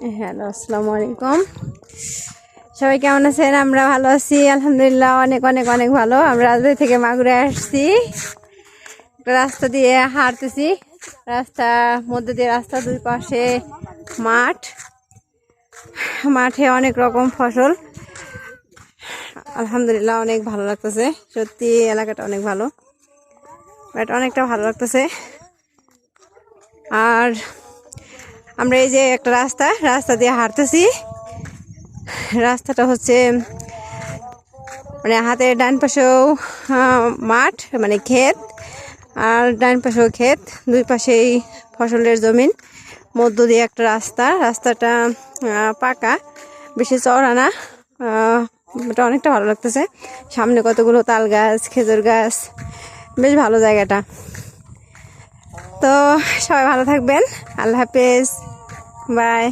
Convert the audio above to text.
Hello, আসসালামু আলাইকুম। সবাই কেমন আছেন? আমরা ভালো আছি আলহামদুলিল্লাহ, অনেক অনেক অনেক ভালো। আমরা রাজবাড়ি থেকে মাগুরে আসছি, রাস্তা দিয়ে হাঁটতেছি। রাস্তার মধ্যে দিয়ে রাস্তা, দুই পাশে মাঠ, মাঠে অনেক রকম ফসল। আলহামদুলিল্লাহ অনেক ভালো লাগতেছে, সত্যি এলাকাটা অনেক ভালো, এটা অনেকটা ভালো লাগতেছে। আর আমরা এই যে একটা রাস্তা দিয়ে হাঁটতেছি। রাস্তাটা হচ্ছে মানে হাতের ডান পাশেও মাঠ, মানে ক্ষেত, আর ডান পাশেও ক্ষেত, দুই পাশেই ফসলের জমিন, মধ্য দিয়ে একটা রাস্তাটা পাকা, বেশি চওড়া না। এটা অনেকটা ভালো লাগতেছে। সামনে কতগুলো তাল গাছ, খেজুর গাছ, বেশ ভালো জায়গাটা। তো সবাই ভালো থাকবেন, আল্লাহ হাফেজ, বাই।